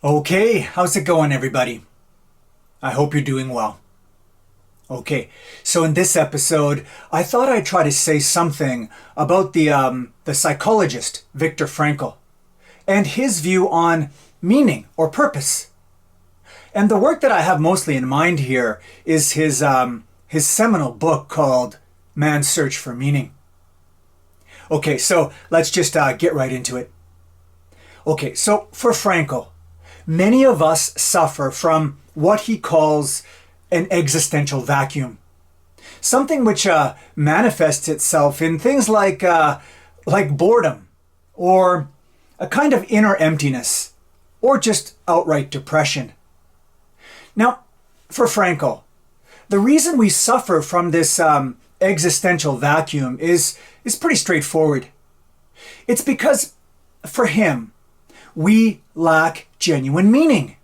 Okay, how's it going, everybody? I hope you're doing well. Okay, so in this episode, I thought I'd try to say something about the psychologist Viktor Frankl and his view on meaning or purpose. And the work that I have mostly in mind here is his seminal book called Man's Search for Meaning. Okay, so let's just get right into it. Okay, so for Frankl, many of us suffer from what he calls an existential vacuum, something which manifests itself in things like boredom, or a kind of inner emptiness, or just outright depression. Now, for Frankl, the reason we suffer from this existential vacuum is pretty straightforward. It's because, for him, we lack genuine meaning.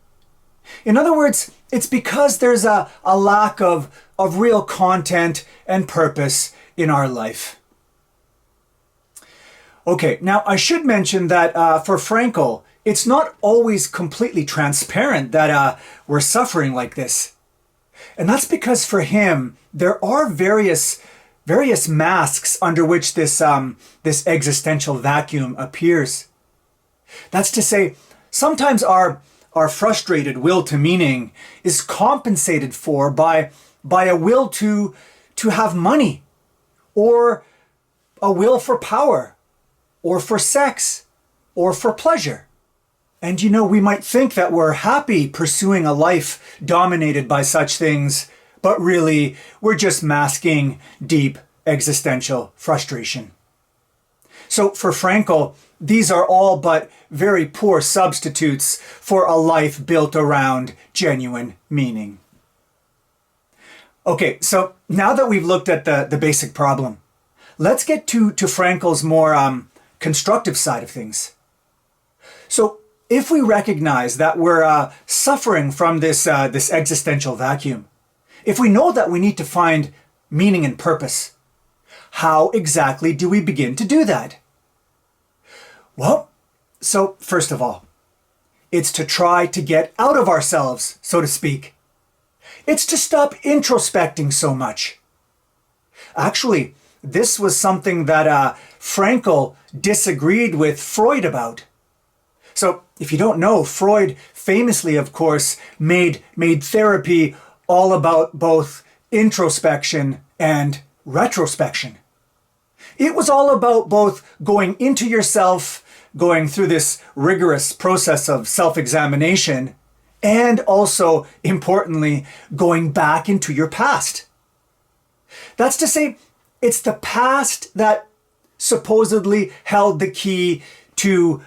In other words, it's because there's a lack of real content and purpose in our life. Okay, now I should mention that for Frankl, it's not always completely transparent that we're suffering like this. And that's because for him, there are various masks under which this existential vacuum appears. That's to say, sometimes our frustrated will to meaning is compensated for by a will to have money, or a will for power, or for sex, or for pleasure. And we might think that we're happy pursuing a life dominated by such things, but really we're just masking deep existential frustration. So for Frankl, these are all but very poor substitutes for a life built around genuine meaning. Okay, so now that we've looked at the basic problem, let's get to Frankl's more constructive side of things. So if we recognize that we're suffering from this existential vacuum, if we know that we need to find meaning and purpose, how exactly do we begin to do that? Well, so first of all, it's to try to get out of ourselves, so to speak. It's to stop introspecting so much. Actually, this was something that Frankl disagreed with Freud about. So if you don't know, Freud famously, of course, made therapy all about both introspection and retrospection. It was all about both going into yourself, going through this rigorous process of self-examination, and also, importantly, going back into your past. That's to say, it's the past that supposedly held the key to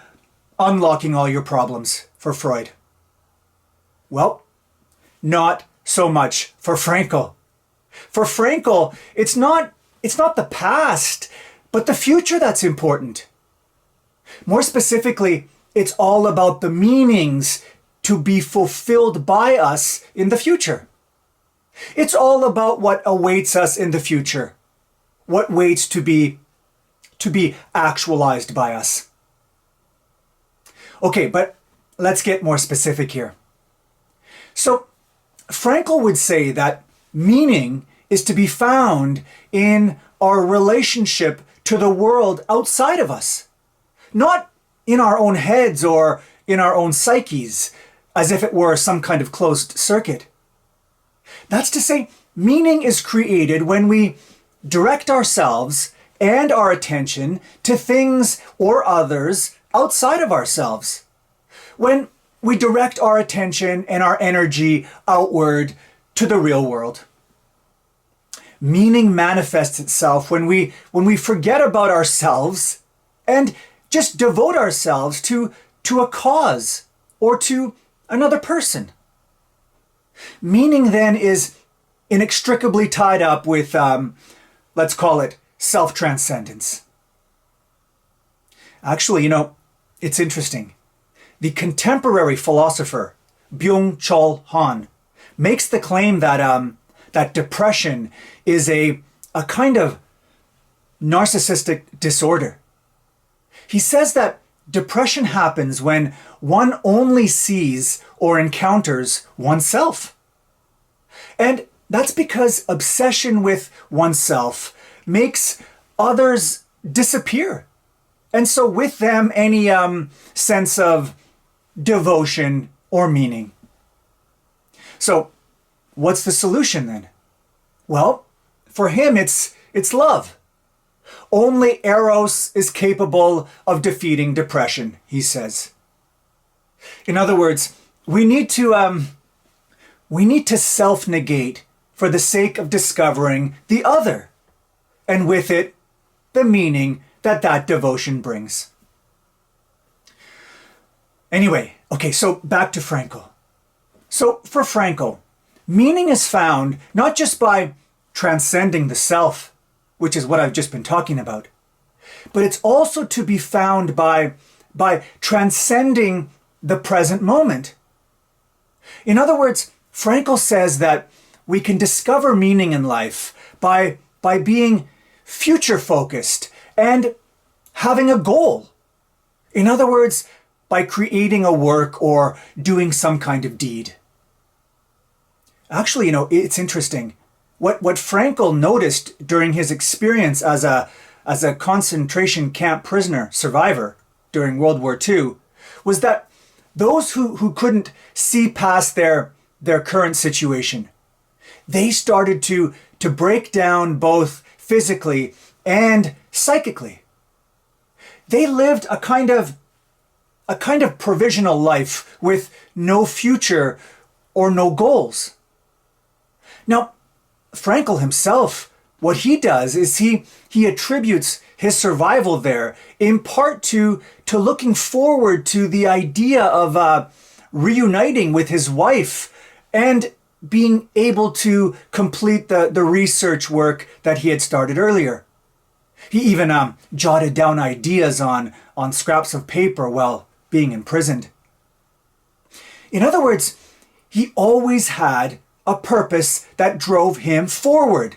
unlocking all your problems for Freud. Well, not so much for Frankl. For Frankl, it's not the past, but the future that's important. More specifically, it's all about the meanings to be fulfilled by us in the future. It's all about what awaits us in the future, what waits to be actualized by us. Okay, but let's get more specific here. So, Frankl would say that meaning is to be found in our relationship to the world outside of us, not in our own heads or in our own psyches, as if it were some kind of closed circuit. That's to say, meaning is created when we direct ourselves and our attention to things or others outside of ourselves. When we direct our attention and our energy outward to the real world. Meaning manifests itself when we forget about ourselves and just devote ourselves to a cause or to another person. Meaning then is inextricably tied up with, let's call it, self-transcendence. Actually, it's interesting. The contemporary philosopher Byung-Chul Han makes the claim that depression is a kind of narcissistic disorder. He says that depression happens when one only sees or encounters oneself. And that's because obsession with oneself makes others disappear. And so with them, any sense of devotion or meaning. So what's the solution then? Well, for him, it's love. Only Eros is capable of defeating depression, he says. In other words, we need to self-negate for the sake of discovering the other, and with it, the meaning that devotion brings. Anyway, okay, so back to Frankl. So for Frankl, meaning is found not just by transcending the self, which is what I've just been talking about, but it's also to be found by transcending the present moment. In other words, Frankl says that we can discover meaning in life by being future-focused and having a goal. In other words, by creating a work or doing some kind of deed. Actually, it's interesting. What Frankl noticed during his experience as a concentration camp prisoner survivor during World War II was that those who couldn't see past their current situation, they started to break down both physically and psychically. They lived a kind of provisional life with no future or no goals. Now, Frankl himself, what he does is he attributes his survival there in part to looking forward to the idea of reuniting with his wife and being able to complete the research work that he had started earlier. He even jotted down ideas on scraps of paper while being imprisoned. In other words, he always had a purpose that drove him forward,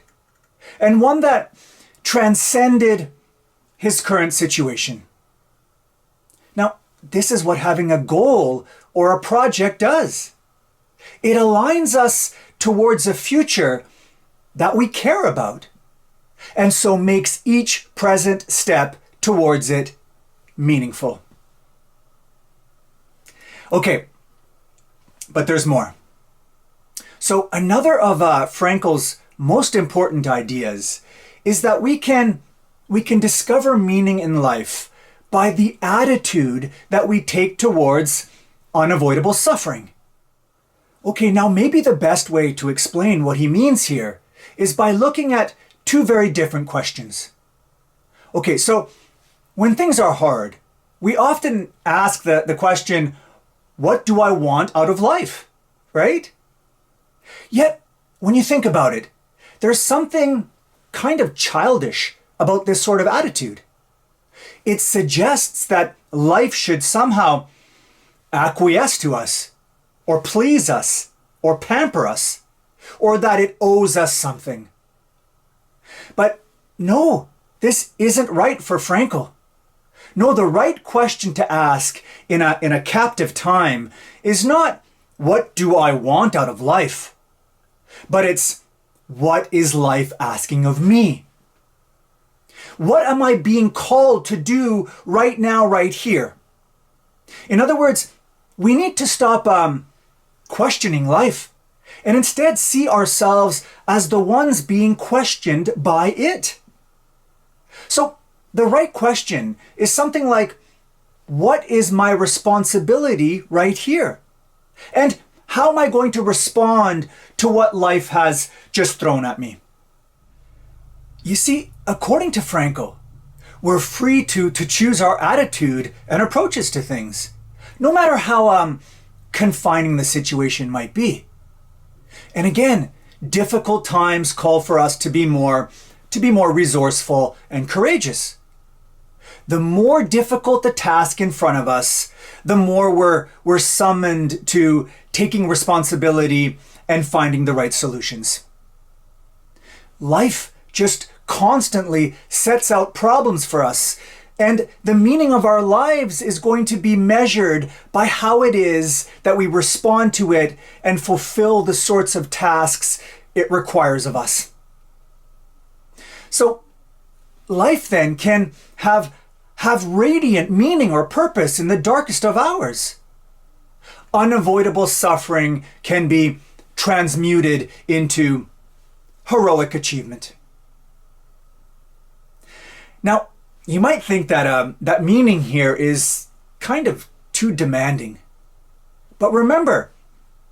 and one that transcended his current situation. Now, this is what having a goal or a project does. It aligns us towards a future that we care about, and so makes each present step towards it meaningful. Okay, but there's more. So another of Frankl's most important ideas is that we can discover meaning in life by the attitude that we take towards unavoidable suffering. Okay, now maybe the best way to explain what he means here is by looking at two very different questions. Okay, so when things are hard, we often ask the question, what do I want out of life? Right? Yet, when you think about it, there's something kind of childish about this sort of attitude. It suggests that life should somehow acquiesce to us, or please us, or pamper us, or that it owes us something. But no, this isn't right for Frankl. No, the right question to ask in a captive time is not, what do I want out of life? But it's, what is life asking of me? What am I being called to do right now, right here? In other words, we need to stop questioning life and instead see ourselves as the ones being questioned by it. So the right question is something like, what is my responsibility right here? And how am I going to respond to what life has just thrown at me? You see, according to Frankl, we're free to choose our attitude and approaches to things, no matter how confining the situation might be. And again, difficult times call for us to be more resourceful and courageous. The more difficult the task in front of us, the more we're summoned to taking responsibility and finding the right solutions. Life just constantly sets out problems for us, And the meaning of our lives is going to be measured by how it is that we respond to it and fulfill the sorts of tasks it requires of us. So life then can have radiant meaning or purpose in the darkest of hours. Unavoidable suffering can be transmuted into heroic achievement. Now, you might think that that meaning here is kind of too demanding. But remember,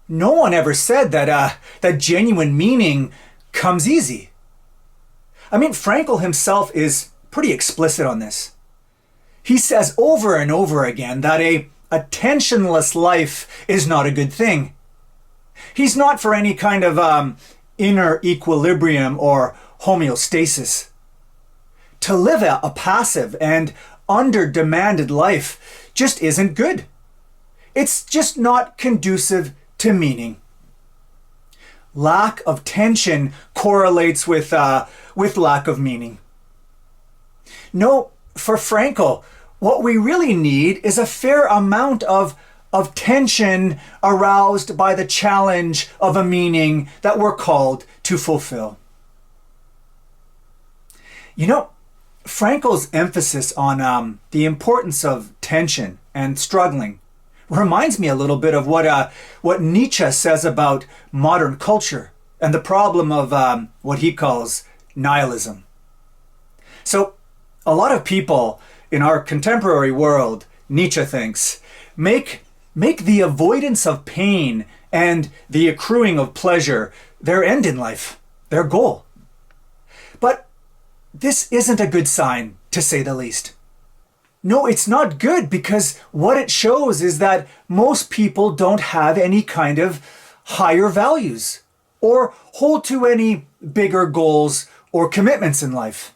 no one ever said that genuine meaning comes easy. I mean, Frankl himself is pretty explicit on this. He says over and over again that a tensionless life is not a good thing. He's not for any kind of inner equilibrium or homeostasis. To live a passive and under-demanded life just isn't good. It's just not conducive to meaning. Lack of tension correlates with lack of meaning. No, for Frankl, what we really need is a fair amount of tension aroused by the challenge of a meaning that we're called to fulfill. You know, Frankl's emphasis on the importance of tension and struggling reminds me a little bit of what Nietzsche says about modern culture and the problem of what he calls nihilism. So, a lot of people in our contemporary world, Nietzsche thinks, make the avoidance of pain and the accruing of pleasure their end in life, their goal. But this isn't a good sign, to say the least. No, it's not good, because what it shows is that most people don't have any kind of higher values or hold to any bigger goals or commitments in life.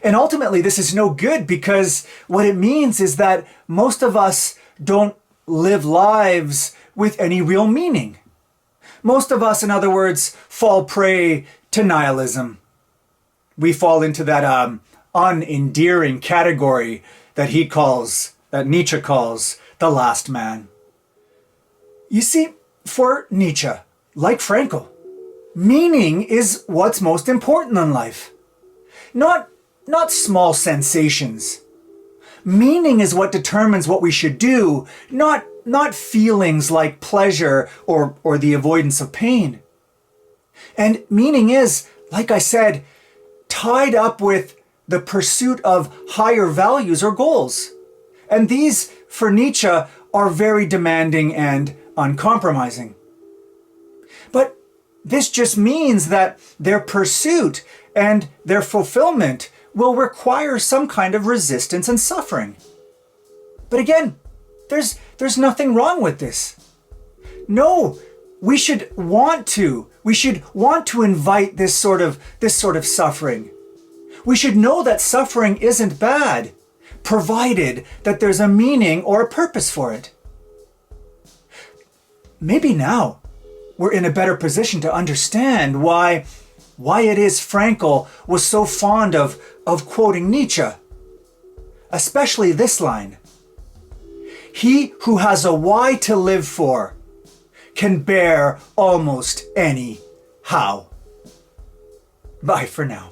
And ultimately, this is no good, because what it means is that most of us don't live lives with any real meaning. Most of us, in other words, fall prey to nihilism. We fall into that unendearing category that Nietzsche calls the last man. You see, for Nietzsche, like Frankl, meaning is what's most important in life. Not small sensations. Meaning is what determines what we should do, not feelings like pleasure or the avoidance of pain. And meaning is, like I said, tied up with the pursuit of higher values or goals. And these, for Nietzsche, are very demanding and uncompromising. But this just means that their pursuit and their fulfillment will require some kind of resistance and suffering. But again, there's nothing wrong with this. No, we should want to invite this sort of suffering. We should know that suffering isn't bad, provided that there's a meaning or a purpose for it. Maybe now we're in a better position to understand why it is Frankl was so fond of quoting Nietzsche, especially this line: "He who has a why to live for can bear almost any how." Bye for now.